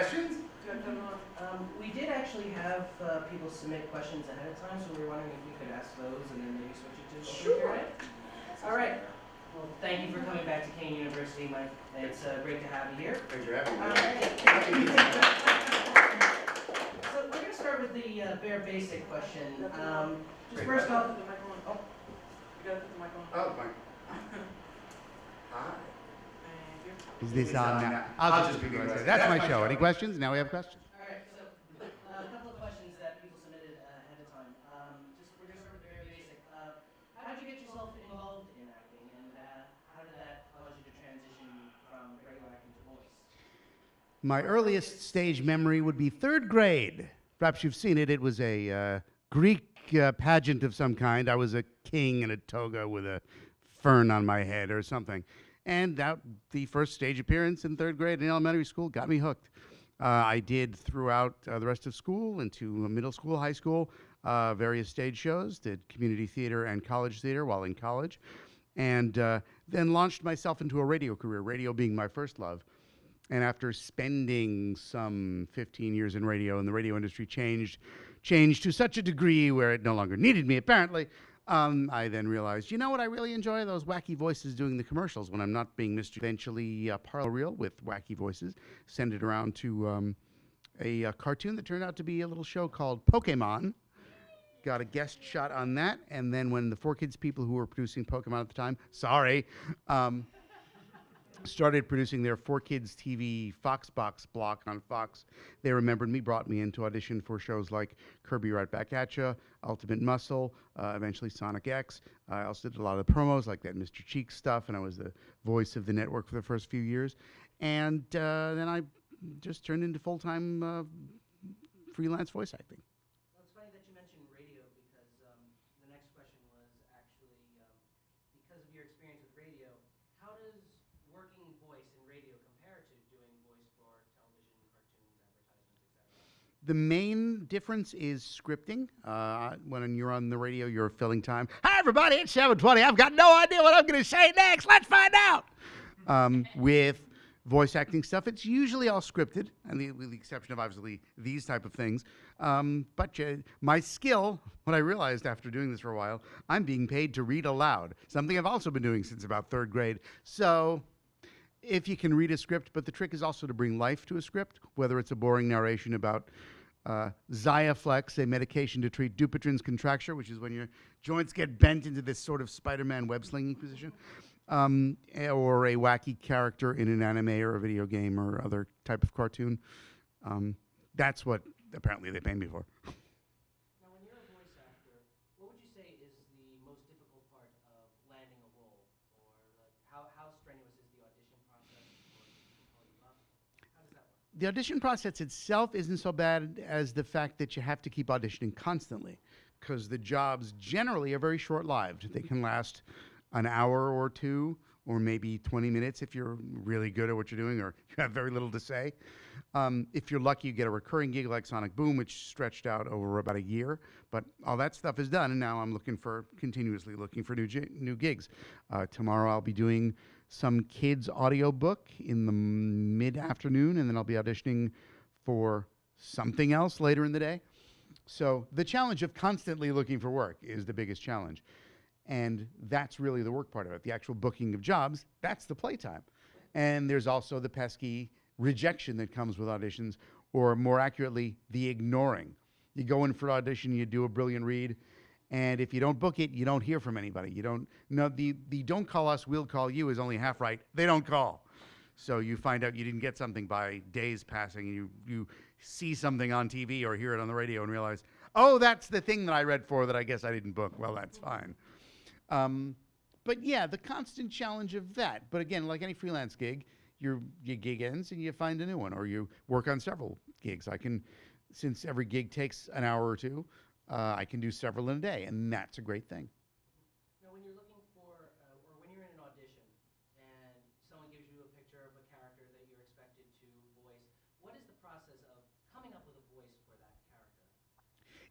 questions? We did actually have people submit questions ahead of time, so we were wondering if we could ask those and then maybe switch it to Sure. All right. Well, thank you for coming back to Kane University, Mike. It's great to have you here. Thanks for having me. So we're going to start with the bare basic question. Just first off, You gotta put the mic on. Oh, fine. Hi. Thank you. Is this on now? I'll just be going to say, that's my show. Any questions? Now we have questions. all right, so a couple of questions that people submitted ahead of time. We're going to start with the very basic. How did you get yourself involved in acting, and how did that cause you to transition from regular acting to voice? My earliest stage memory would be third grade. Perhaps you've seen it. It was a Greek pageant of some kind. I was a king in a toga with a fern on my head or something. And the first stage appearance in third grade in elementary school got me hooked. I did throughout the rest of school, into middle school, high school, various stage shows, did community theater and college theater while in college, and then launched myself into a radio career, radio being my first love. And after spending some 15 years in radio, and the radio industry changed to such a degree where it no longer needed me, apparently, I then realized, you know what I really enjoy? Those wacky voices doing the commercials when I'm not being Mr. Eventually parlor reel with wacky voices, send it around to a cartoon that turned out to be a little show called Pokemon. Got a guest shot on that, and then when the 4Kids people who were producing Pokemon at the time, started producing their 4Kids TV Foxbox block on Fox, they remembered me, brought me in to audition for shows like Kirby Right Back At Ya, Ultimate Muscle, eventually Sonic X. I also did a lot of the promos like that Mr. Cheek stuff, and I was the voice of the network for the first few years. And then I just turned into full-time freelance voice acting. Well, it's funny that you mentioned radio because the next question was actually because of your experience with radio, how does working voice in radio compare to doing voice for television, cartoons, advertisements, etc.? The main difference is scripting. When you're on the radio, you're filling time. Hi, everybody, it's 7:20. I've got no idea what I'm going to say next. Let's find out. With voice acting stuff, it's usually all scripted, and with the exception of, obviously, these type of things. But my skill, what I realized after doing this for a while, I'm being paid to read aloud, something I've also been doing since about third grade. So if you can read a script, but the trick is also to bring life to a script, whether it's a boring narration about Xiaflex, a medication to treat Dupuytren's contracture, which is when your joints get bent into this sort of Spider-Man web-slinging position, or a wacky character in an anime or a video game or other type of cartoon. That's what apparently they pay me for. Now, when you're a voice actor, what would you say is the most difficult part of landing a role? Or like how strenuous is the audition process? Or people call you up? How does that work? The audition process itself isn't so bad as the fact that you have to keep auditioning constantly, because the jobs generally are very short-lived. They can last an hour or two, or maybe 20 minutes if you're really good at what you're doing or you have very little to say. If you're lucky, you get a recurring gig like Sonic Boom, which stretched out over about a year. But all that stuff is done, and now I'm continuously looking for new gigs. Tomorrow I'll be doing some kids' audiobook in the mid-afternoon, and then I'll be auditioning for something else later in the day. So the challenge of constantly looking for work is the biggest challenge. And that's really the work part of it. The actual booking of jobs, that's the playtime. And there's also the pesky rejection that comes with auditions, or more accurately, the ignoring. You go in for an audition, you do a brilliant read, and if you don't book it, you don't hear from anybody. You don't know the don't call us, we'll call you is only half right. They don't call. So you find out you didn't get something by days passing, and you see something on TV or hear it on the radio and realize, oh, that's the thing that I read for that I guess I didn't book. Well, that's fine. But yeah, the constant challenge of that. But again, like any freelance gig, your gig ends and you find a new one, or you work on several gigs. Since every gig takes an hour or two, I can do several in a day, and that's a great thing. Now, when you're looking for, or when you're in an audition, and someone gives you a picture of a character that you're expected to voice, what is the process of coming up with a voice for that character?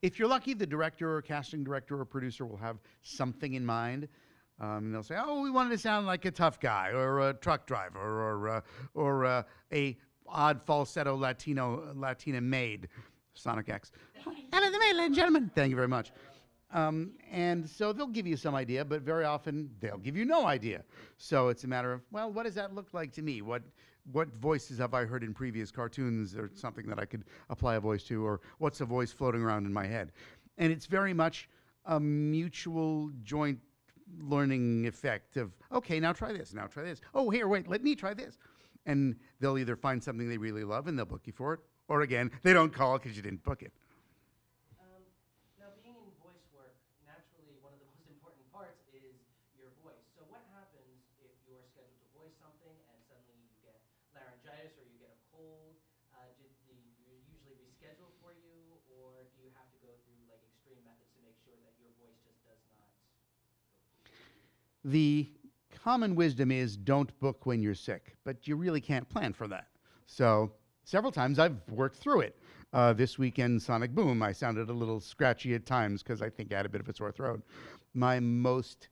If you're lucky, the director or casting director or producer will have something in mind. And they'll say, oh, we wanted to sound like a tough guy or a truck driver or a odd falsetto Latina maid, Sonic X. Hello, the maid, ladies and gentlemen. Thank you very much. And so they'll give you some idea, but very often they'll give you no idea. So it's a matter of, well, what does that look like to me? What voices have I heard in previous cartoons or something that I could apply a voice to, or what's a voice floating around in my head? And it's very much a mutual joint learning effect of, okay, now try this, now try this. Oh, here, wait, let me try this. And they'll either find something they really love and they'll book you for it, or again, they don't call because you didn't book it. Now, being in voice work, naturally, one of the most important parts is your voice. So what happens if you're scheduled to voice something and suddenly you get laryngitis or you get a cold? Do you usually reschedule for you, or do you have to go through like extreme methods to make sure that your voice just does not go? The common wisdom is don't book when you're sick, but you really can't plan for that. So several times I've worked through it. This weekend, Sonic Boom, I sounded a little scratchy at times because I think I had a bit of a sore throat. My most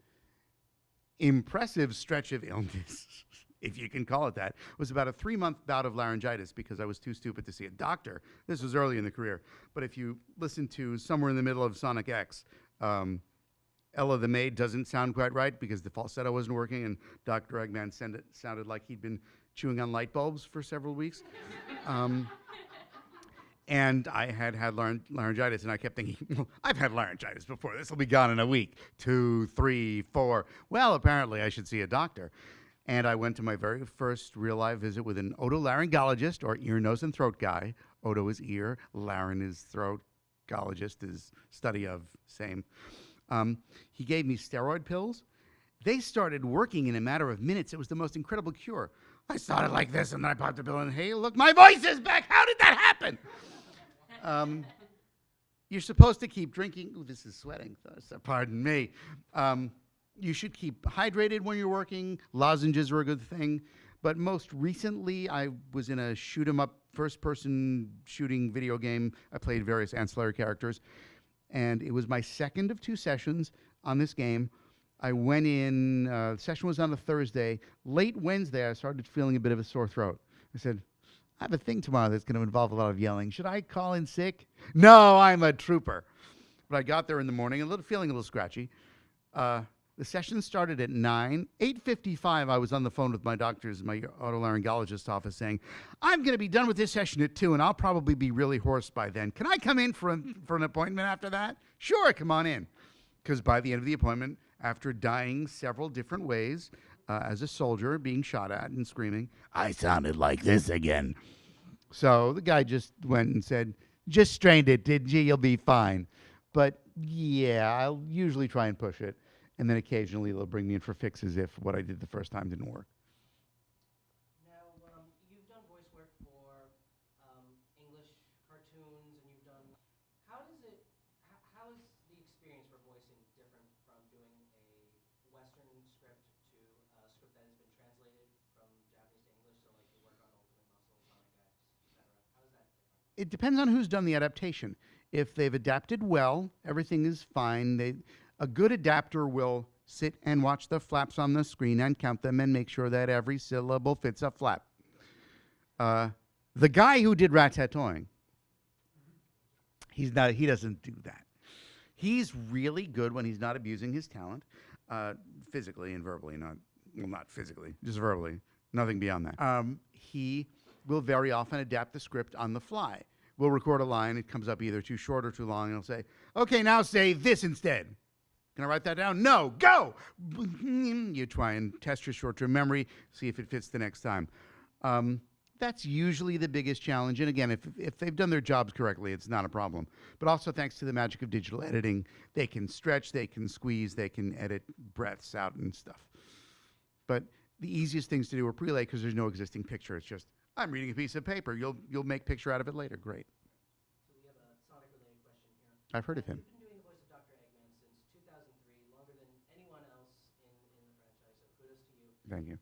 impressive stretch of illness, if you can call it that, was about a 3-month bout of laryngitis because I was too stupid to see a doctor. This was early in the career. But if you listen to somewhere in the middle of Sonic X, Ella the maid doesn't sound quite right because the falsetto wasn't working, and Dr. Eggman sounded like he'd been chewing on light bulbs for several weeks. And I had laryngitis, and I kept thinking, well, I've had laryngitis before. This will be gone in a week. 2, 3, 4. Well, apparently I should see a doctor. And I went to my very first real live visit with an otolaryngologist, or ear, nose, and throat guy. Oto is ear, laryn is throat, gologist is study of, same. He gave me steroid pills. They started working in a matter of minutes. It was the most incredible cure. I started like this, and then I popped a pill, and hey, look, my voice is back. How did that happen? You're supposed to keep drinking. Ooh, this is sweating. So pardon me. You should keep hydrated when you're working. Lozenges are a good thing. But most recently, I was in a shoot-'em-up, first-person shooting video game. I played various ancillary characters. And it was my second of 2 sessions on this game. I went in, the session was on a Thursday. Late Wednesday, I started feeling a bit of a sore throat. I said, I have a thing tomorrow that's going to involve a lot of yelling. Should I call in sick? No, I'm a trooper. But I got there in the morning, feeling a little scratchy. The session started at 9. 8:55, I was on the phone with my doctors, my otolaryngologist's office, saying, I'm going to be done with this session at 2, and I'll probably be really hoarse by then. Can I come in for an appointment after that? Sure, come on in. Because by the end of the appointment, after dying several different ways, as a soldier, being shot at and screaming, I sounded like this again. So the guy just went and said, just strained it, didn't you? You'll be fine. But yeah, I'll usually try and push it. And then occasionally they'll bring me in for fixes if what I did the first time didn't work. Now, you've done voice work for English cartoons, and you've done. How is the experience for voicing different from doing a Western script to a script that has been translated from Japanese to English? So, like you work on Ultimate Muscle, Sonic X, etc. How is that different? It depends on who's done the adaptation. If they've adapted well, everything is fine. A good adapter will sit and watch the flaps on the screen and count them and make sure that every syllable fits a flap. The guy who did Ratatouille, he doesn't do that. He's really good when he's not abusing his talent, physically and verbally, not physically, just verbally, nothing beyond that. He will very often adapt the script on the fly. We'll record a line, it comes up either too short or too long, and he'll say, okay, now say this instead. Can I write that down? No, go! You try and test your short-term memory, see if it fits the next time. That's usually the biggest challenge. And again, if they've done their jobs correctly, it's not a problem. But also thanks to the magic of digital editing, they can stretch, they can squeeze, they can edit breaths out and stuff. But the easiest things to do are prelay because there's no existing picture. It's just, I'm reading a piece of paper. You'll make picture out of it later. Great. So we have a Sonic-related question here. I've heard of him. You've been doing the voice of Dr. Eggman since 2003, longer than anyone else in the franchise, so kudos to you. Thank you.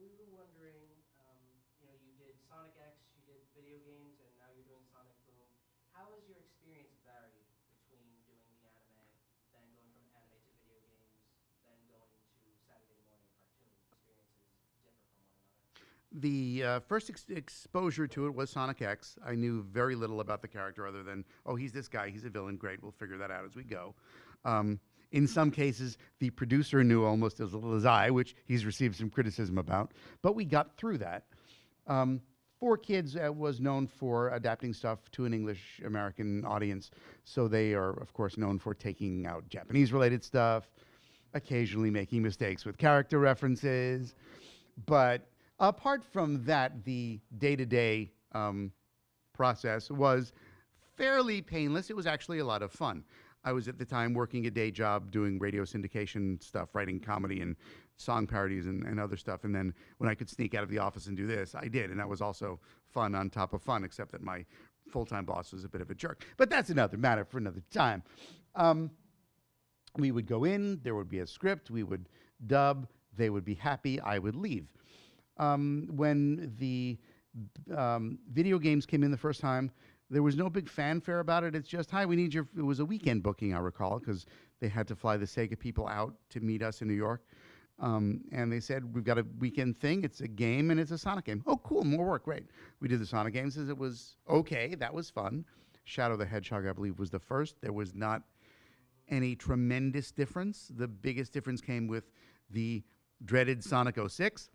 We were wondering, you did Sonic X, you did video games, and now you're doing Sonic Boom. How has your experience varied between doing the anime, then going from anime to video games, then going to Saturday morning cartoon? Experiences differ from one another. The first exposure to it was Sonic X. I knew very little about the character other than, oh, he's this guy, he's a villain, great, we'll figure that out as we go. In some cases, the producer knew almost as little as I, which he's received some criticism about, but we got through that. Four Kids was known for adapting stuff to an English-American audience, so they are, of course, known for taking out Japanese-related stuff, occasionally making mistakes with character references, but apart from that, the day-to-day process was fairly painless. It was actually a lot of fun. I was at the time working a day job doing radio syndication stuff, writing comedy and song parodies and other stuff. And then when I could sneak out of the office and do this, I did. And that was also fun on top of fun, except that my full-time boss was a bit of a jerk. But that's another matter for another time. We would go in, there would be a script, we would dub, they would be happy, I would leave. When the video games came in the first time, there was no big fanfare about it. It's just, hi, we need your, it was a weekend booking, I recall, because they had to fly the Sega people out to meet us in New York. And they said, we've got a weekend thing, it's a game, and it's a Sonic game. Oh, cool, more work, great. We did the Sonic games, it was okay, that was fun. Shadow the Hedgehog, I believe, was the first. There was not any tremendous difference. The biggest difference came with the dreaded Sonic 06,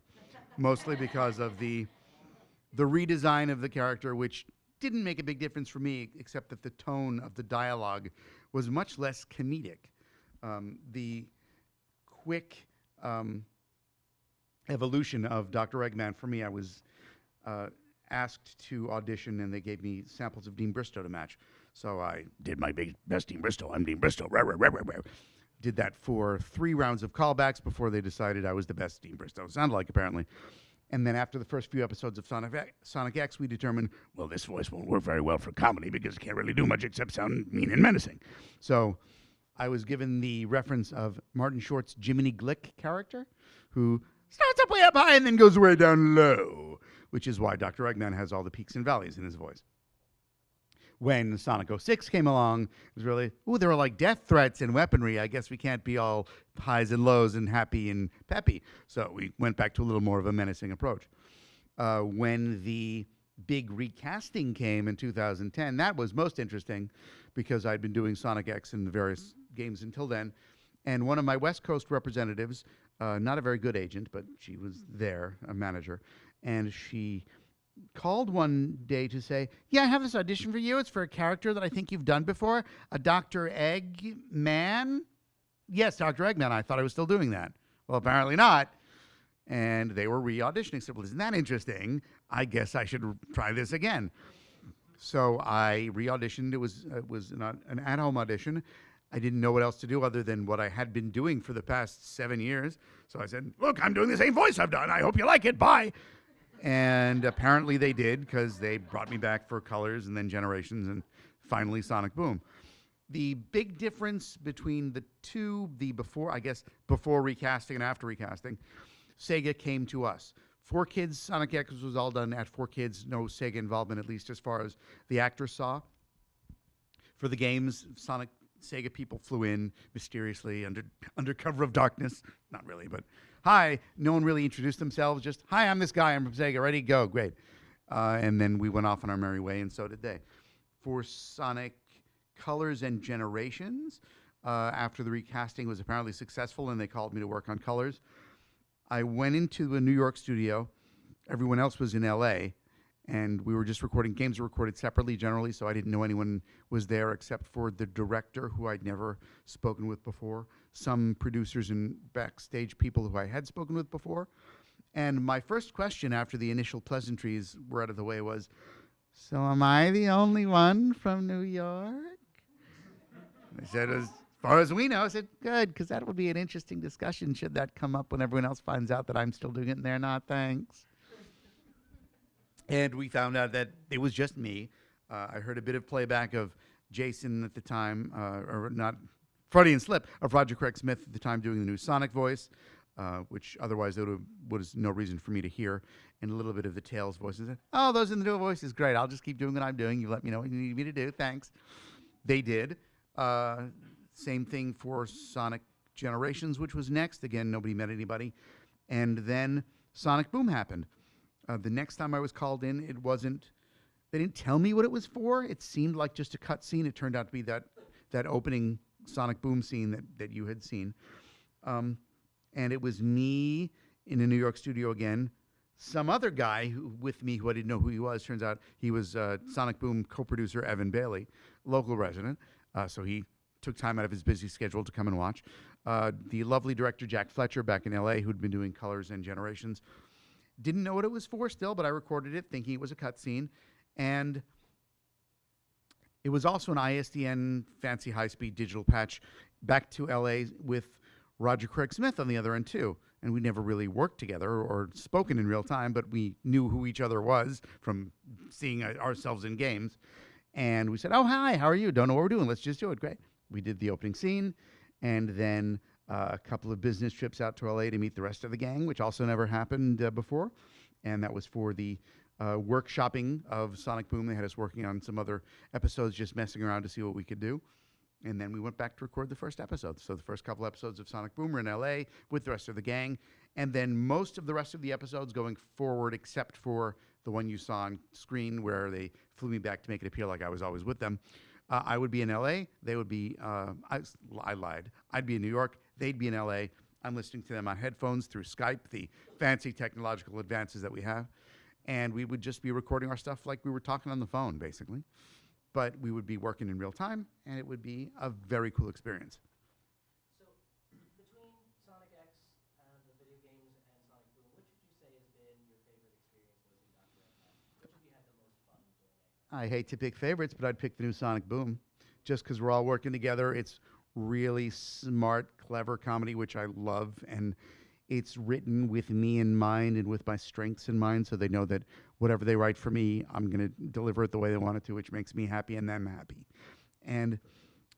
mostly because of the redesign of the character, which didn't make a big difference for me, except that the tone of the dialogue was much less comedic. The quick evolution of Dr. Eggman, for me, I was asked to audition, and they gave me samples of Dean Bristow to match. So I did my best Dean Bristow. I'm Dean Bristow. Rah, rah, rah, rah, rah. Did that for 3 rounds of callbacks before they decided I was the best Dean Bristow sounded like, apparently. And then after the first few episodes of Sonic X, we determined, well, this voice won't work very well for comedy because it can't really do much except sound mean and menacing. So I was given the reference of Martin Short's Jiminy Glick character, who starts up way up high and then goes way down low, which is why Dr. Eggman has all the peaks and valleys in his voice. When Sonic 06 came along, it was really, ooh, there were like death threats and weaponry. I guess we can't be all highs and lows and happy and peppy. So we went back to a little more of a menacing approach. When the big recasting came in 2010, that was most interesting because I'd been doing Sonic X in the various games until then. And one of my West Coast representatives, not a very good agent, but she was there, a manager, and she called one day to say, yeah, I have this audition for you. It's for a character that I think you've done before, a Dr. Eggman. Yes, Dr. Eggman. I thought I was still doing that. Well, apparently not. And they were re-auditioning. So, well, isn't that interesting? I guess I should try this again. So I re-auditioned. It was an at-home audition. I didn't know what else to do other than what I had been doing for the past 7 years. So I said, look, I'm doing the same voice I've done. I hope you like it. Bye. And apparently they did, because they brought me back for Colors and then Generations and finally Sonic Boom. The big difference between the two, the before recasting and after recasting, Sega came to us. 4Kids, Sonic X was all done at 4Kids, no Sega involvement, at least as far as the actors saw. For the games, Sega people flew in mysteriously under cover of darkness. Not really, but hi. No one really introduced themselves. Just, hi, I'm this guy. I'm from Sega. Ready? Go. Great. And then we went off on our merry way, and so did they. For Sonic Colors and Generations, after the recasting was apparently successful and they called me to work on Colors, I went into a New York studio. Everyone else was in L.A., and we were just recording. Games were recorded separately generally, so I didn't know anyone was there except for the director, who I'd never spoken with before, some producers and backstage people who I had spoken with before. And my first question after the initial pleasantries were out of the way was, so am I the only one from New York? I said, as far as we know. I said, good, because that will be an interesting discussion should that come up when everyone else finds out that I'm still doing it and they're not. Thanks. And we found out that it was just me. I heard a bit of playback of Jason at the time, or not, Freudian slip, of Roger Craig Smith at the time doing the new Sonic voice, which otherwise there was no reason for me to hear, and a little bit of the Tails voice. And said, oh, those are the new voices. Great. I'll just keep doing what I'm doing. You let me know what you need me to do. Thanks. They did. Same thing for Sonic Generations, which was next. Again, nobody met anybody. And then Sonic Boom happened. The next time I was called in, it wasn't. They didn't tell me what it was for. It seemed like just a cut scene. It turned out to be that opening Sonic Boom scene that you had seen. And it was me in a New York studio again. Some other guy with me who I didn't know who he was. Turns out he was Sonic Boom co-producer Evan Bailey, local resident. So he took time out of his busy schedule to come and watch. The lovely director Jack Fletcher back in LA, who'd been doing Colors and Generations, didn't know what it was for still, but I recorded it thinking it was a cutscene. And it was also an ISDN fancy high-speed digital patch back to LA with Roger Craig Smith on the other end too. And we never really worked together or spoken in real time, but we knew who each other was from seeing ourselves in games. And we said, oh, hi, how are you? Don't know what we're doing. Let's just do it. Great. We did the opening scene, and then a couple of business trips out to LA to meet the rest of the gang, which also never happened before. And that was for the workshopping of Sonic Boom. They had us working on some other episodes, just messing around to see what we could do. And then we went back to record the first episode. So the first couple episodes of Sonic Boom were in LA with the rest of the gang. And then most of the rest of the episodes going forward, except for the one you saw on screen where they flew me back to make it appear like I was always with them. I would be in LA. They would be, I lied. I'd be in New York. They'd be in LA. I'm listening to them on headphones through Skype, the fancy technological advances that we have. And we would just be recording our stuff like we were talking on the phone, basically. But we would be working in real time, and it would be a very cool experience. So, between Sonic X, the video games, and Sonic Boom, which would you say has been your favorite experience voicing Dr. Eggman? Which have you had the most fun doing Eggman? I hate to pick favorites, but I'd pick the new Sonic Boom, just because we're all working together. It's really smart, clever comedy, which I love, and it's written with me in mind and with my strengths in mind, so they know that whatever they write for me, I'm going to deliver it the way they want it to, which makes me happy and them happy. And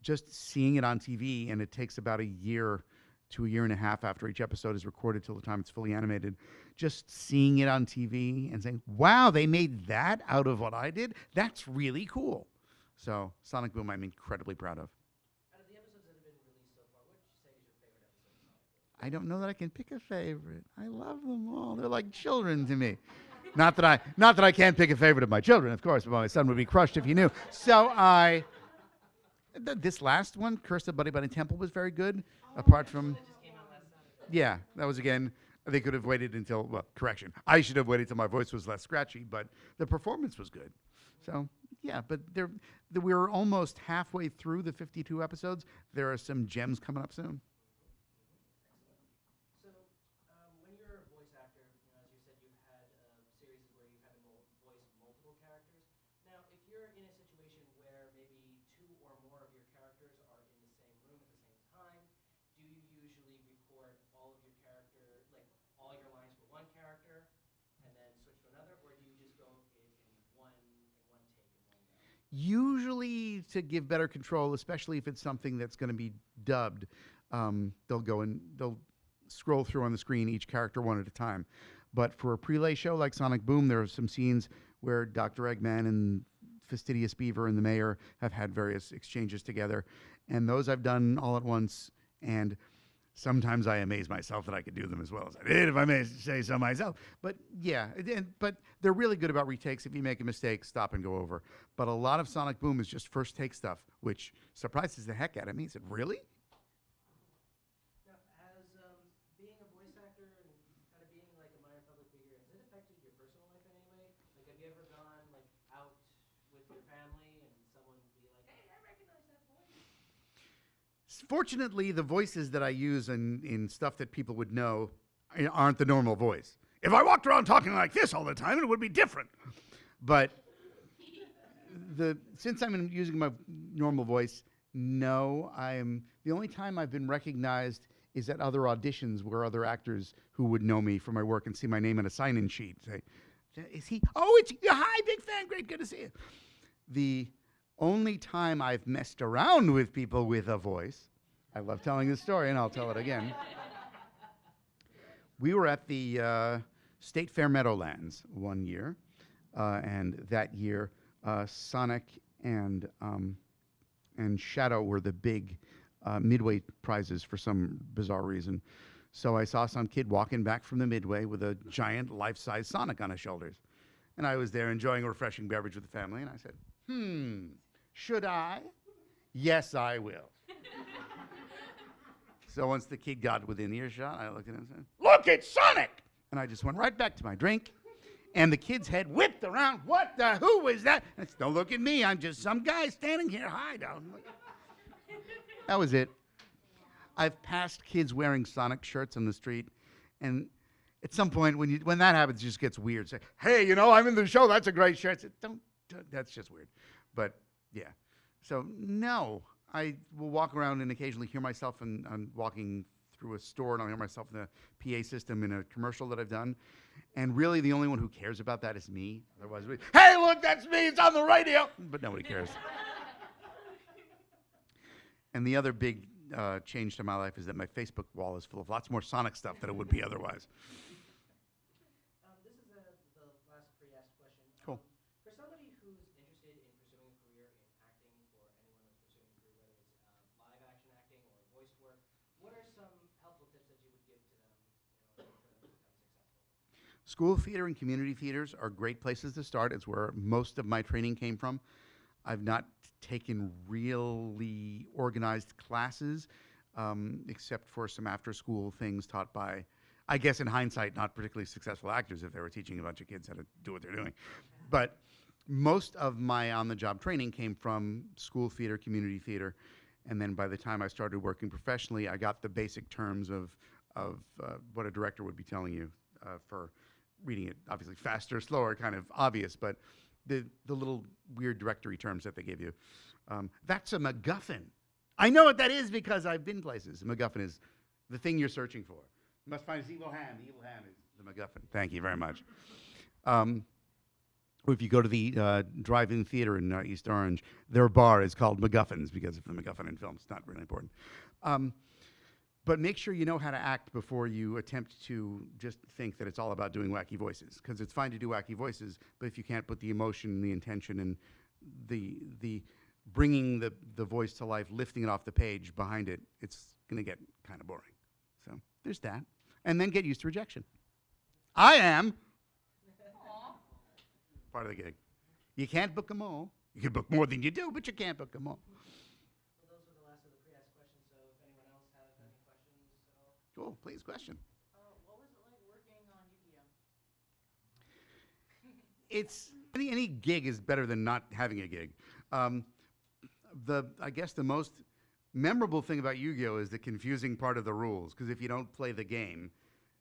just seeing it on TV, and it takes about a year to a year and a half after each episode is recorded till the time it's fully animated, just seeing it on TV and saying, wow, they made that out of what I did? That's really cool. So Sonic Boom I'm incredibly proud of. Out of the episodes that have been released so far, what would you say is your favorite episode of Sonic Boom? I don't know that I can pick a favorite. I love them all. They're like children to me. Not that I can't pick a favorite of my children, of course, but my son would be crushed if he knew. So this last one, Curse of Buddy Bunny Temple, was very good. Apart from, That just came out last Saturday. yeah, that was again. They could have waited until, well, correction. I should have waited till my voice was less scratchy, but the performance was good. So yeah, but we're almost halfway through the 52 episodes. There are some gems coming up soon. So, when you're a voice actor, as you said, you've had series where you've had to voice multiple characters. Now, if you're in a situation where maybe two or more of your characters are in the same room at the same time, do you usually record all of your character, like all your lines for one character, and then switch to another, or do you just go in one take in one go? Usually to give better control, especially if it's something that's going to be dubbed, they'll scroll through on the screen each character one at a time. But for a prelay show like Sonic Boom, there are some scenes where Dr. Eggman and Fastidious Beaver and the Mayor have had various exchanges together, and those I've done all at once, and sometimes I amaze myself that I could do them as well as I did, if I may say so myself. But yeah, but they're really good about retakes. If you make a mistake, stop and go over. But a lot of Sonic Boom is just first take stuff, which surprises the heck out of me. He said, really? Now, has being a voice actor and kind of being like a minor public figure, has it affected your personal life in any way? Like, have you ever gone like out with your family and someone be like, "Hey, I recognize that voice"? Fortunately, the voices that I use in stuff that people would know aren't the normal voice. If I walked around talking like this all the time, it would be different. But since I'm using my normal voice, no, the only time I've been recognized is at other auditions where other actors who would know me for my work and see my name in a sign-in sheet say, "Is he? Oh, it's hi, big fan, great, good to see you." The only time I've messed around with people with a voice, I love telling this story, and I'll tell it again. We were at the State Fair Meadowlands one year, and that year Sonic and Shadow were the big midway prizes for some bizarre reason. So I saw some kid walking back from the Midway with a giant life-size Sonic on his shoulders. And I was there enjoying a refreshing beverage with the family, and I said, should I? Yes, I will. So once the kid got within earshot, I looked at him and said, look, it's Sonic! And I just went right back to my drink, and the kid's head whipped around. What the, who is that? And I said, don't look at me, I'm just some guy standing here. Hi, don't look. That was it. I've passed kids wearing Sonic shirts on the street, and at some point when that happens, it just gets weird. Say, hey, you know, I'm in the show. That's a great shirt. I said, don't, that's just weird. But yeah, so no, I will walk around and occasionally hear myself, and I'm walking through a store, and I'll hear myself in the PA system in a commercial that I've done. And really, the only one who cares about that is me. Otherwise, hey, look, that's me. It's on the radio. But nobody cares. And the other big change to my life is that my Facebook wall is full of lots more Sonic stuff than it would be otherwise. This is the last pre-asked question. Cool. For somebody who's interested in pursuing a career in acting, for anyone that's pursuing a career, whether it's live action acting or voice work, what are some helpful tips that you would give to them, for them to become successful? School theater and community theaters are great places to start. It's where most of my training came from. I've not taken really organized classes, except for some after-school things taught by, I guess in hindsight, not particularly successful actors if they were teaching a bunch of kids how to do what they're doing. But most of my on-the-job training came from school theater, community theater, and then by the time I started working professionally, I got the basic terms of what a director would be telling you for reading it. Obviously faster, slower, kind of obvious, but the little weird directory terms that they give you. That's a MacGuffin. I know what that is because I've been places. A MacGuffin is the thing you're searching for. You must find his evil ham. The evil ham is the MacGuffin. Thank you very much. If you go to the drive-in theater in East Orange, their bar is called MacGuffins because of the MacGuffin in films. It's not really important. But make sure you know how to act before you attempt to just think that it's all about doing wacky voices. Because it's fine to do wacky voices, but if you can't put the emotion, the intention, and the bringing the voice to life, lifting it off the page behind it, it's going to get kind of boring. So there's that. And then get used to rejection. I am. Part of the gig. You can't book them all. You can book more than you do, but you can't book them all. Well, those were the last of the pre-asked questions, so if anyone else has any questions at all. Cool, please, question. What was it like working on Yu-Gi-Oh? It's any gig is better than not having a gig. I guess the most memorable thing about Yu-Gi-Oh is the confusing part of the rules, because if you don't play the game,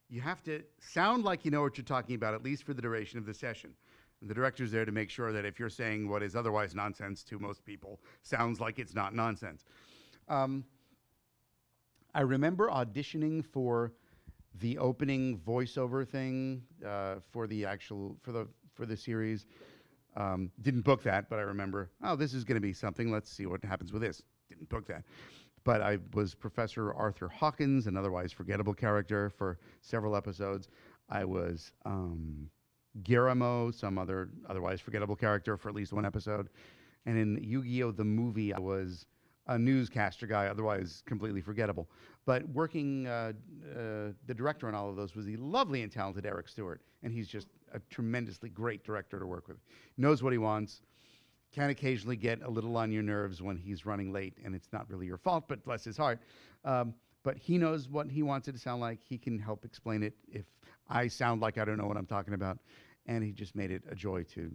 you have to sound like you know what you're talking about, at least for the duration of the session. And the director's there to make sure that if you're saying what is otherwise nonsense to most people, sounds like it's not nonsense. I remember auditioning for the opening voiceover thing for the series. Didn't book that, but I remember, oh, this is going to be something. Let's see what happens with this. Didn't book that. But I was Professor Arthur Hawkins, an otherwise forgettable character, for several episodes. I was Garamo, some otherwise forgettable character, for at least one episode. And in Yu-Gi-Oh! The movie, I was a newscaster guy, otherwise completely forgettable. But working, the director on all of those was the lovely and talented Eric Stewart. And he's just a tremendously great director to work with. Knows what he wants. Can occasionally get a little on your nerves when he's running late, and it's not really your fault, but bless his heart. But he knows what he wants it to sound like. He can help explain it if I sound like I don't know what I'm talking about. And he just made it a joy to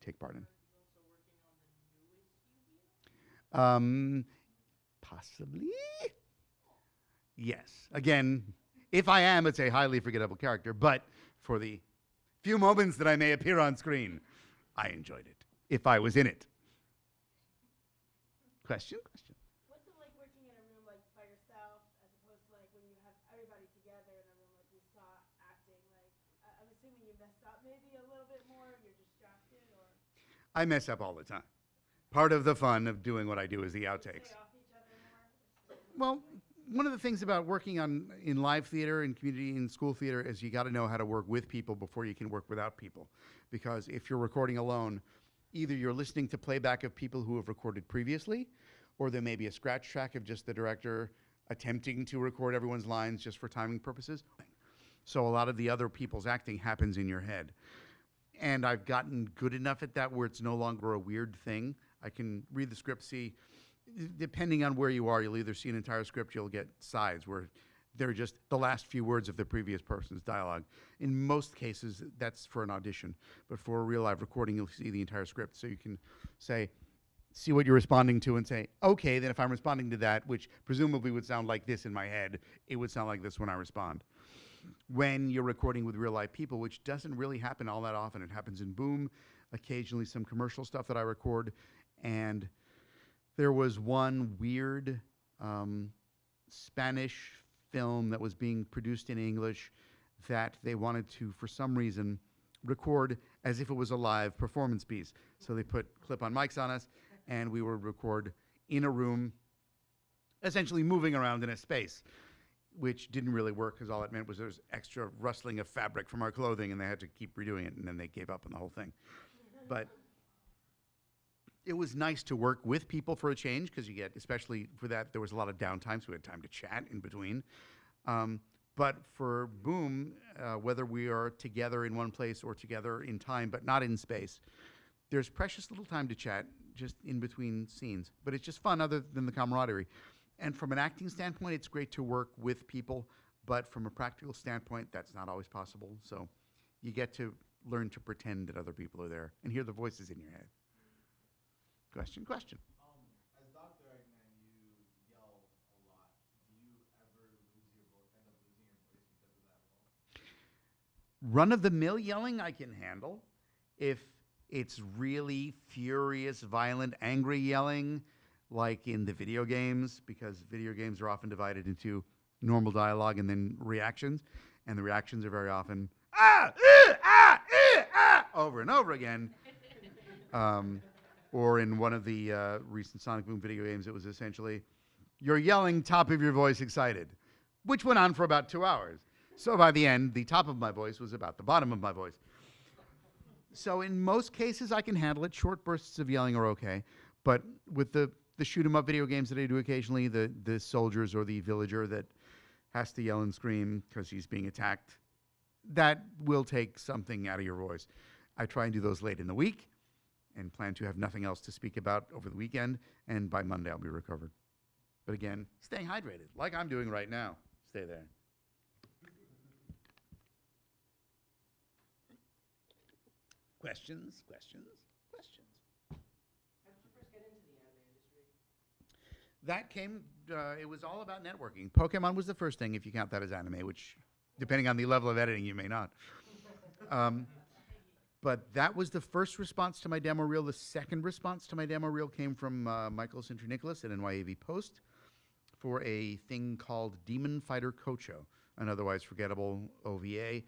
take part in. Possibly. Yes. Again, if I am, it's a highly forgettable character. But for the few moments that I may appear on screen, I enjoyed it. If I was in it. Question? What's it like working in a room like by yourself as opposed to like when you have everybody together in a room like we saw acting? Like I'm assuming you mess up maybe a little bit more, you're distracted, or I mess up all the time. Part of the fun of doing what I do is the outtakes. play off each other more. Well, one of the things about working in live theater and community and school theater is you got to know how to work with people before you can work without people. Because if you're recording alone, either you're listening to playback of people who have recorded previously, or there may be a scratch track of just the director attempting to record everyone's lines just for timing purposes. So a lot of the other people's acting happens in your head. And I've gotten good enough at that where it's no longer a weird thing. I can read the script, see, depending on where you are, you'll either see an entire script, you'll get sides where they're just the last few words of the previous person's dialogue. In most cases, that's for an audition. But for a real live recording, you'll see the entire script. So you can see what you're responding to and say, okay, then if I'm responding to that, which presumably would sound like this in my head, it would sound like this when I respond. When you're recording with real live people, which doesn't really happen all that often. It happens in Boom, occasionally some commercial stuff that I record. And there was one weird Spanish film that was being produced in English that they wanted to, for some reason, record as if it was a live performance piece. So they put clip-on mics on us, and we would record in a room, essentially moving around in a space, which didn't really work because all it meant was there was extra rustling of fabric from our clothing, and they had to keep redoing it, and then they gave up on the whole thing. But it was nice to work with people for a change because you get, especially for that, there was a lot of downtime, so we had time to chat in between. But for Boom, whether we are together in one place or together in time, but not in space, there's precious little time to chat just in between scenes. But it's just fun other than the camaraderie. And from an acting standpoint, it's great to work with people, but from a practical standpoint, that's not always possible. So you get to learn to pretend that other people are there and hear the voices in your head. Question. As Dr. Eggman, you yell a lot. Do you ever end up losing your voice because of that role? Run-of-the-mill yelling I can handle. If it's really furious, violent, angry yelling, like in the video games, because video games are often divided into normal dialogue and then reactions, and the reactions are very often, over and over again. Or in one of the recent Sonic Boom video games, it was essentially, you're yelling top of your voice excited, which went on for about 2 hours. So by the end, the top of my voice was about the bottom of my voice. So in most cases, I can handle it. Short bursts of yelling are okay. But with the shoot 'em up video games that I do occasionally, the soldiers or the villager that has to yell and scream because he's being attacked, that will take something out of your voice. I try and do those late in the week and plan to have nothing else to speak about over the weekend, and by Monday I'll be recovered. But again, staying hydrated, like I'm doing right now. Stay there. Questions? How did you first get into the anime industry? That came, it was all about networking. Pokemon was the first thing, if you count that as anime, which, depending on the level of editing, you may not. But that was the first response to my demo reel. The second response to my demo reel came from Michael Sinter-Nicholas at NYAV Post for a thing called Demon Fighter Kocho, an otherwise forgettable OVA.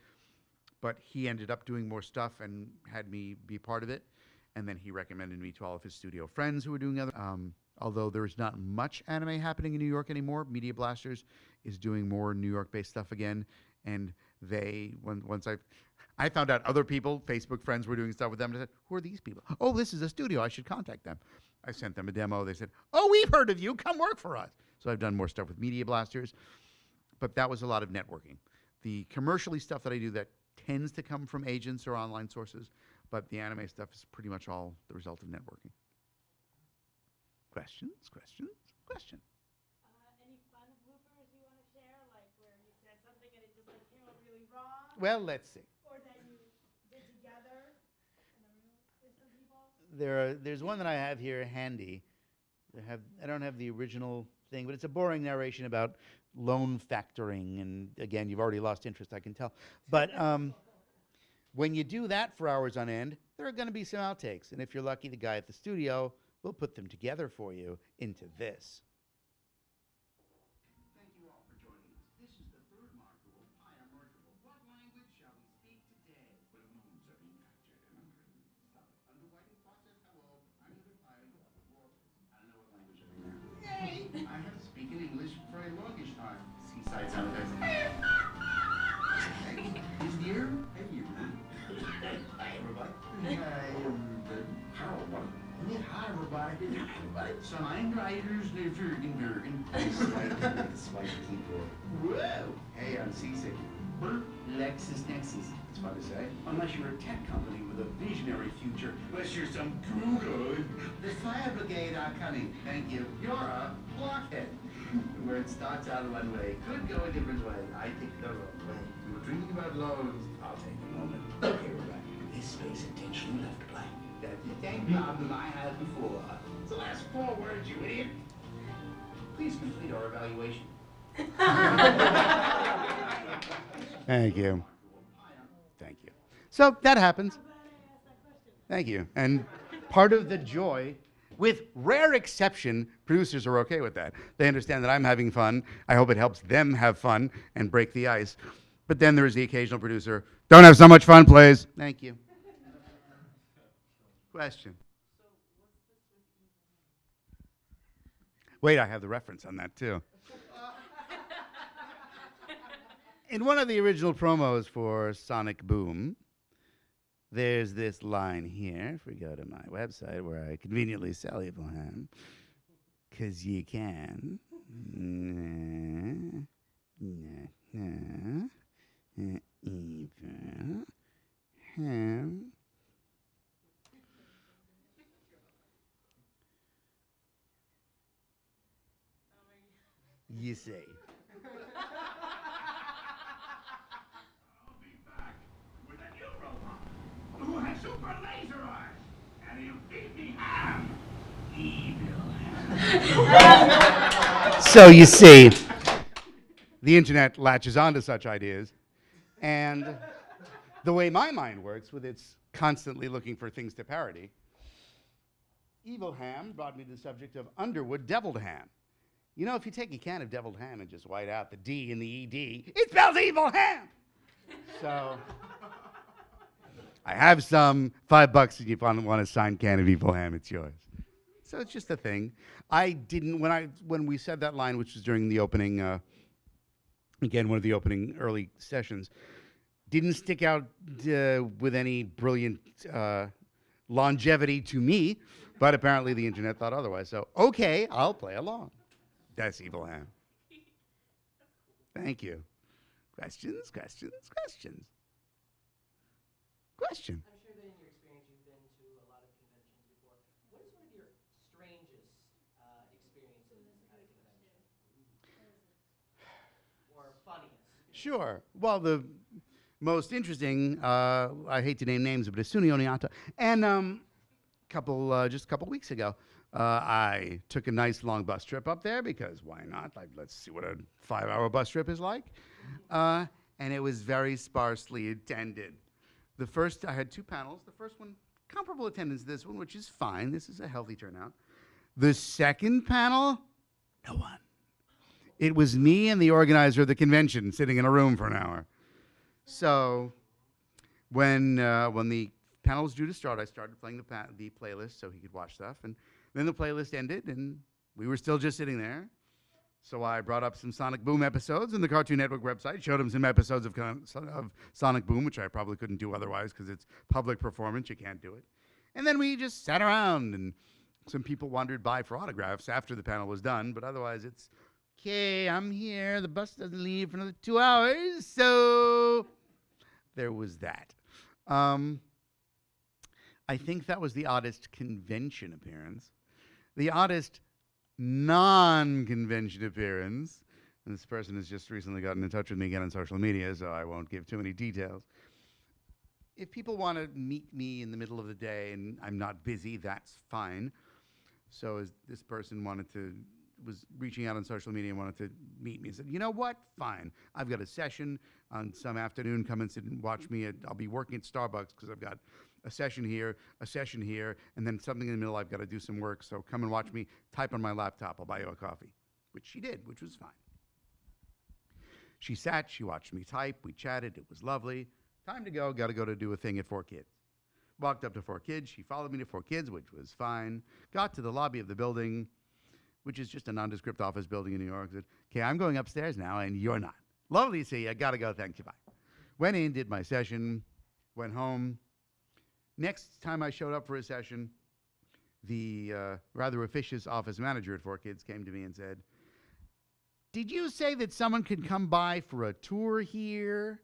But he ended up doing more stuff and had me be part of it. And then he recommended me to all of his studio friends who were doing other. Although there's not much anime happening in New York anymore, Media Blasters is doing more New York-based stuff again. And once I found out other people, Facebook friends, were doing stuff with them. And I said, who are these people? Oh, this is a studio. I should contact them. I sent them a demo. They said, oh, we've heard of you. Come work for us. So I've done more stuff with Media Blasters. But that was a lot of networking. The commercially stuff that I do that tends to come from agents or online sources, but the anime stuff is pretty much all the result of networking. Question. Any fun bloopers you want to share, like where you said something and it just like came out really wrong? Well, let's see. Or that you did together in a room with some people? There's one that I have here handy. I don't have the original thing, but it's a boring narration about loan factoring. And again, you've already lost interest, I can tell. But when you do that for hours on end, there are going to be some outtakes. And if you're lucky, the guy at the studio will put them together for you into this. Thank you all for joining us. This is the third module of Pi Emergible. What language shall we speak today? Well, loans are being factored and underwritten. Stop it. Underwriting process, hello. I'm the retired Robert Walters. I don't know what language I'm in. Yay! I have spoken English for a longish time. Seaside soundtracks. Is dear? Hey, you. Hi, everybody. I am the Harold one. Hi, everybody. Some Einreiters, they're Bergen. Swipe keyboard. Whoa! Hey, I'm seasick. LexisNexis, it's fun to say. Unless you're a tech company with a visionary future. Unless you're some Google. The fire brigade are coming. Thank you. You're a blockhead. Where it starts out one way, could go a different way. I take the wrong way. You were dreaming about loans. I'll take a moment. Okay, we're back. This space intentionally left blank. That's the same problem I had before. It's the last 4 words, you idiot. Please complete our evaluation. Thank you. Thank you. So that happens. Thank you. And part of the joy, with rare exception, producers are okay with that. They understand that I'm having fun. I hope it helps them have fun and break the ice. But then there's the occasional producer, don't have so much fun, please. Thank you. Question. Wait, I have the reference on that too. In one of the original promos for Sonic Boom, there's this line here. If we go to my website where I conveniently sell Evil Ham, because you can. Evil Ham. You say. I'll be back with a new robot who has super laser eyes, and he'll feed me ham. Evil ham. So you see, the internet latches onto such ideas, and the way my mind works, with its constantly looking for things to parody, Evil Ham brought me to the subject of Underwood deviled ham. You know, if you take a can of deviled ham and just white out the D in the ED, it spells evil ham. So I have some $5 if you want a signed can of evil ham, it's yours. So it's just a thing. I didn't, when we said that line, which was during the opening, again, one of the opening early sessions, didn't stick out with any brilliant longevity to me, but apparently the internet thought otherwise. So, okay, I'll play along. That's Evil Ham. Thank you. Questions, questions, questions. Question. I'm sure that in your experience you've been to a lot of conventions before. What is one of your strangest experiences at a convention? Or funniest? Sure. Well, the most interesting, I hate to name names, but it's Suni Oniata. And just a couple weeks ago, I took a nice long bus trip up there because why not? Let's see what a 5-hour bus trip is like. And it was very sparsely attended. I had 2 panels. The first one, comparable attendance to this one, which is fine. This is a healthy turnout. The second panel, no one. It was me and the organizer of the convention sitting in a room for an hour. So when the panel was due to start, I started playing the playlist so he could watch stuff. And then the playlist ended, and we were still just sitting there. So I brought up some Sonic Boom episodes on the Cartoon Network website, showed him some episodes of Sonic Boom, which I probably couldn't do otherwise because it's public performance. You can't do it. And then we just sat around, and some people wandered by for autographs after the panel was done, but otherwise it's, okay, I'm here. The bus doesn't leave for another 2 hours, so there was that. I think that was the oddest convention appearance. The oddest non-convention appearance, and this person has just recently gotten in touch with me again on social media, so I won't give too many details. If people want to meet me in the middle of the day and I'm not busy, that's fine. So as this person was reaching out on social media and wanted to meet me and said, you know what, fine. I've got a session on some afternoon. Come and sit and watch me. I'll be working at Starbucks because I've got a session here, and then something in the middle. I've got to do some work. So come and watch me type on my laptop. I'll buy you a coffee, which she did, which was fine. She sat, she watched me type. We chatted. It was lovely. Time to go. Got to go to do a thing at 4 Kids. Walked up to 4 Kids. She followed me to 4 Kids, which was fine. Got to the lobby of the building, which is just a nondescript office building in New York. Said, okay, I'm going upstairs now, and you're not. Lovely to see you. Got to go. Thank you. Bye. Went in, did my session, went home. Next time I showed up for a session, the rather officious office manager at 4Kids came to me and said, "Did you say that someone could come by for a tour here?"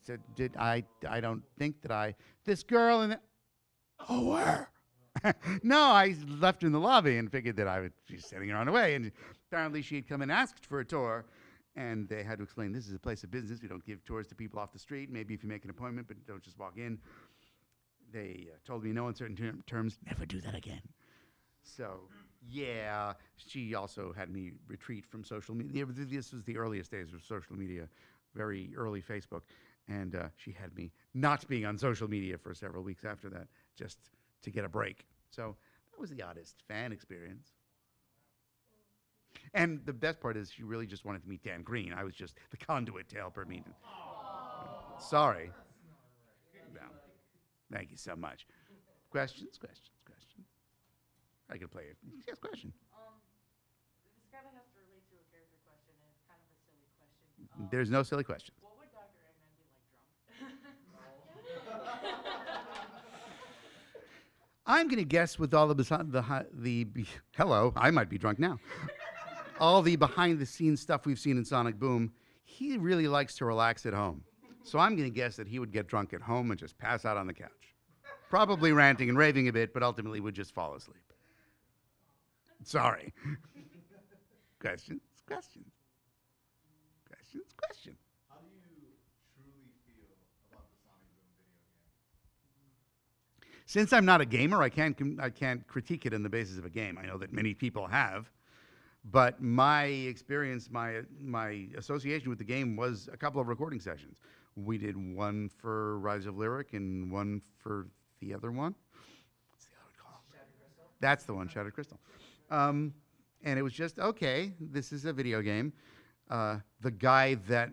Said, "Did I? I don't think that I. This girl and oh, where?" No, I left her in the lobby and figured that she's sitting her on the way. And apparently she had come and asked for a tour. And they had to explain, this is a place of business. We don't give tours to people off the street. Maybe if you make an appointment, but don't just walk in. They told me in no uncertain terms, never do that again. So, yeah, she also had me retreat from social media. This was the earliest days of social media, very early Facebook. And she had me not being on social media for several weeks after that, just to get a break. So that was the oddest fan experience. And the best part is she really just wanted to meet Dan Green. I was just the conduit to help her meet him. Sorry. No. Thank you so much. Questions? I can play it. Yes, question. This kind of has to relate to a character question, and it's kind of a silly question. There's no silly questions. What would Dr. Eggman be like drunk? I'm going to guess with all hello, I might be drunk now. All the behind-the-scenes stuff we've seen in Sonic Boom, he really likes to relax at home. So I'm going to guess that he would get drunk at home and just pass out on the couch. Probably ranting and raving a bit, but ultimately would just fall asleep. Sorry. Questions? How do you truly feel about the Sonic Boom video game? Since I'm not a gamer, I can't critique it on the basis of a game. I know that many people have. But my experience, my association with the game was a couple of recording sessions. We did one for Rise of Lyric and one for the other one. What's the other one called? Shattered Crystal? That's the one, Shattered Crystal. And it was just, okay, this is a video game. The guy that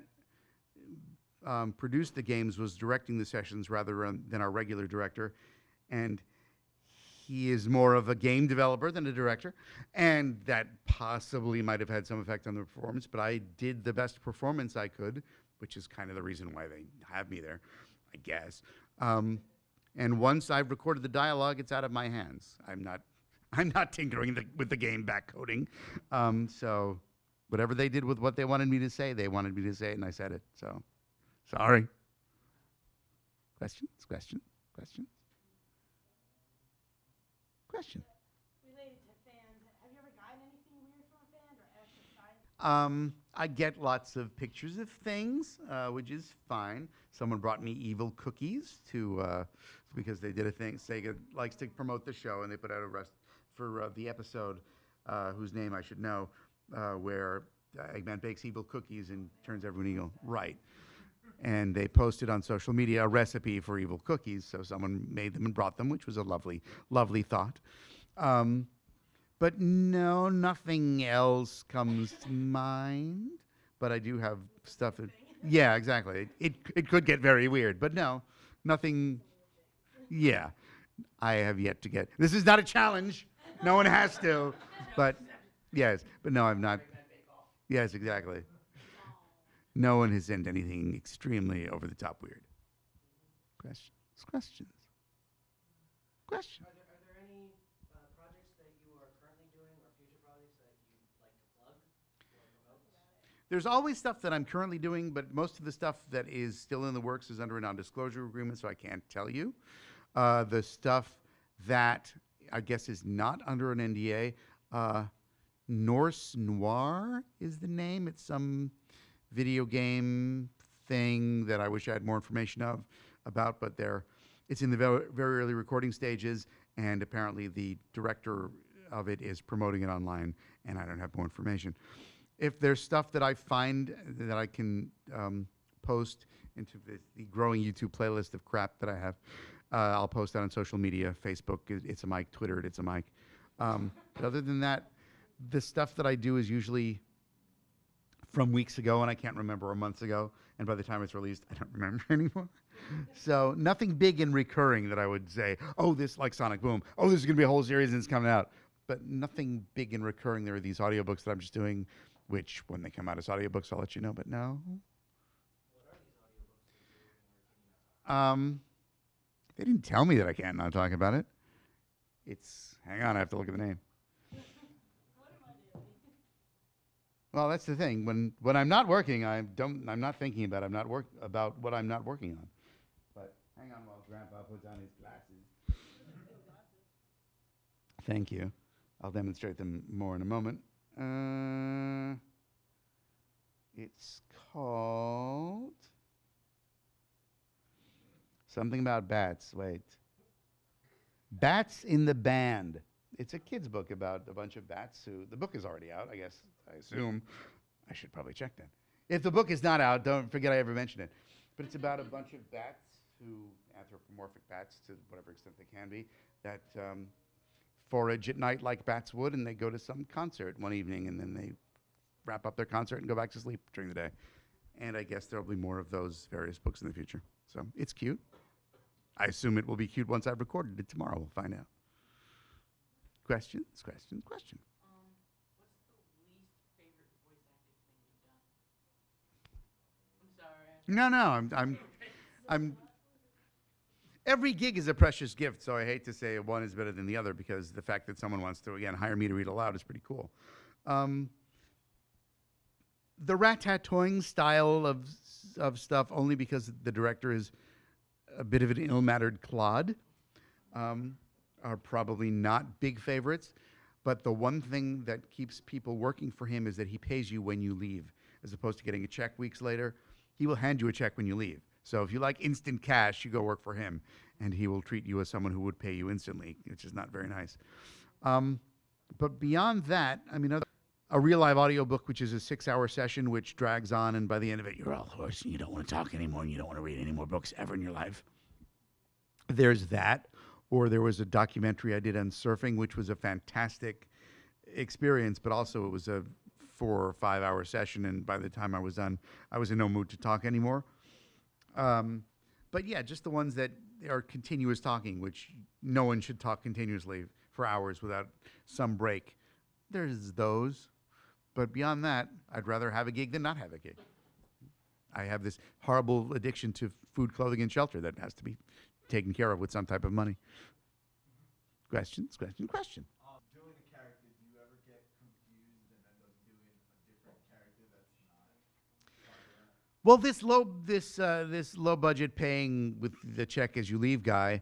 produced the games was directing the sessions rather than our regular director. And he is more of a game developer than a director, and that possibly might have had some effect on the performance, but I did the best performance I could, which is kind of the reason why they have me there, I guess. And once I've recorded the dialogue, it's out of my hands. I'm not tinkering with the game backcoding. So whatever they did with what they wanted me to say, they wanted me to say it, and I said it. So, sorry. Questions? Related to fans, have you ever gotten anything weird from a fan or asked a sign? I get lots of pictures of things, which is fine. Someone brought me evil cookies because they did a thing. Sega likes to promote the show, and they put out a rest for the episode, whose name I should know, where Eggman bakes evil cookies and turns everyone evil. Right. And they posted on social media a recipe for evil cookies, so someone made them and brought them, which was a lovely, lovely thought. But no, nothing else comes to mind. But I do have stuff. Yeah, exactly. It could get very weird, but no, nothing. Yeah, I have yet to get. This is not a challenge. No one has to. But yes, but no, I'm not. Yes, exactly. No one has sent anything extremely over the top weird. Questions? Are there any projects that you are currently doing or future projects that you'd like to plug or promote? There's always stuff that I'm currently doing, but most of the stuff that is still in the works is under a non-disclosure agreement, so I can't tell you. The stuff that I guess is not under an NDA, Norse Noir is the name. It's some video game thing that I wish I had more information about, but it's in the very, very early recording stages, and apparently the director of it is promoting it online, and I don't have more information. If there's stuff that I find that I can post into the growing YouTube playlist of crap that I have, I'll post that on social media, Facebook, It's a Mike, Twitter, It's a Mike. But other than that, the stuff that I do is usually from weeks ago, and I can't remember, or months ago, and by the time it's released, I don't remember anymore. So nothing big and recurring that I would say, oh, this, like Sonic Boom, oh, this is going to be a whole series and it's coming out. But nothing big and recurring. There are these audiobooks that I'm just doing, which when they come out as audiobooks, I'll let you know, but no. What are these audiobooks that you're doing, or can you not talk about? They didn't tell me that I can't not talk about it. It's, hang on, I have to look at the name. What am I doing? Well, that's the thing. When I'm not working, I'm not thinking about about what I'm not working on. But hang on while Grandpa puts on his glasses. Thank you. I'll demonstrate them more in a moment. It's called something about bats. Wait. Bats in the Band. It's a kid's book about a bunch of bats who, the book is already out, I guess, I assume. I should probably check that. If the book is not out, don't forget I ever mentioned it. But it's about a bunch of bats who, anthropomorphic bats to whatever extent they can be, that forage at night like bats would, and they go to some concert one evening, and then they wrap up their concert and go back to sleep during the day. And I guess there'll be more of those various books in the future. So it's cute. I assume it will be cute once I've recorded it tomorrow. We'll find out. Questions? Questions? Questions? What's the least favorite voice acting thing you've done? I'm sorry. No, I'm. Every gig is a precious gift, so I hate to say one is better than the other because the fact that someone wants to, again, hire me to read aloud is pretty cool. The rat-tat-toying style of stuff, only because the director is a bit of an ill-mannered clod, are probably not big favorites. But the one thing that keeps people working for him is that he pays you when you leave, as opposed to getting a check weeks later. He will hand you a check when you leave. So if you like instant cash, you go work for him, and he will treat you as someone who would pay you instantly, which is not very nice. But beyond that, I mean, a real live audiobook, which is a 6-hour session, which drags on, and by the end of it, you're all hoarse, and you don't want to talk anymore, and you don't want to read any more books ever in your life. There's that. Or there was a documentary I did on surfing, which was a fantastic experience, but also it was a 4 or 5 hour session, and by the time I was done, I was in no mood to talk anymore. But yeah, just the ones that are continuous talking, which no one should talk continuously for hours without some break. There's those. But beyond that, I'd rather have a gig than not have a gig. I have this horrible addiction to food, clothing, and shelter that has to be taken care of with some type of money. Questions? Question? Doing a character, do you ever get confused and end up doing a different character that's not part of that? Well, this low budget paying with the check as you leave guy,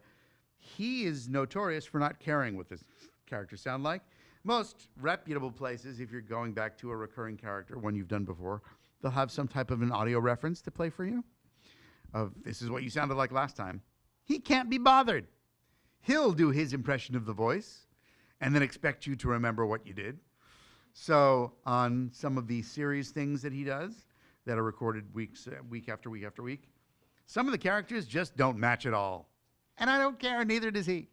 he is notorious for not caring what this character sound like. Most reputable places, if you're going back to a recurring character, one you've done before, they'll have some type of an audio reference to play for you. Of this is what you sounded like last time. He can't be bothered. He'll do his impression of the voice and then expect you to remember what you did. So on some of the series things that he does that are recorded week after week after week, some of the characters just don't match at all. And I don't care, neither does he.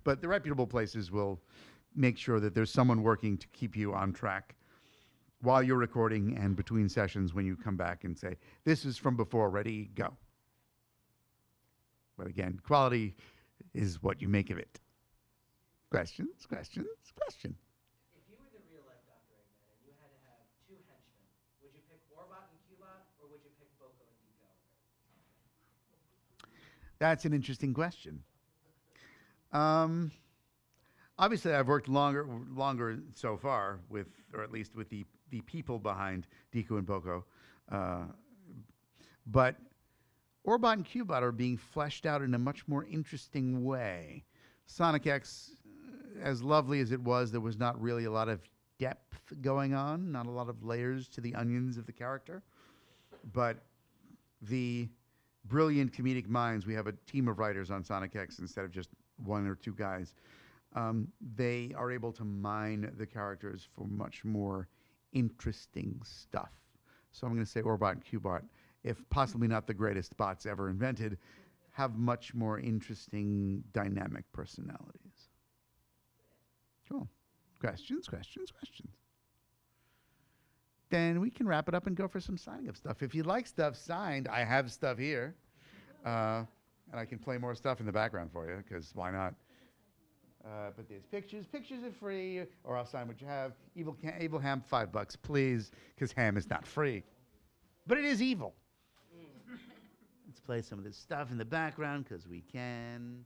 But the reputable places will make sure that there's someone working to keep you on track while you're recording and between sessions when you come back and say, this is from before, ready, go. But again, quality is what you make of it. Questions? If you were the real life Dr. Eggman and you had to have 2 henchmen, would you pick Orbot and Cubot, or would you pick Boko and Deco? That's an interesting question. Obviously, I've worked longer so far with, or at least with the people behind Deco and Boko. But Orbot and Cubot are being fleshed out in a much more interesting way. Sonic X, as lovely as it was, there was not really a lot of depth going on, not a lot of layers to the onions of the character. But the brilliant comedic minds, we have a team of writers on Sonic X instead of just 1 or 2 guys. They are able to mine the characters for much more interesting stuff. So I'm going to say Orbot and Cubot, if possibly not the greatest bots ever invented, have much more interesting dynamic personalities. Cool. Questions? Then we can wrap it up and go for some signing of stuff. If you'd like stuff signed, I have stuff here. And I can play more stuff in the background for you, because why not? But there's pictures. Pictures are free, or I'll sign what you have. Evil ham, $5, please, because ham is not free. But it is evil. Let's play some of this stuff in the background, because we can.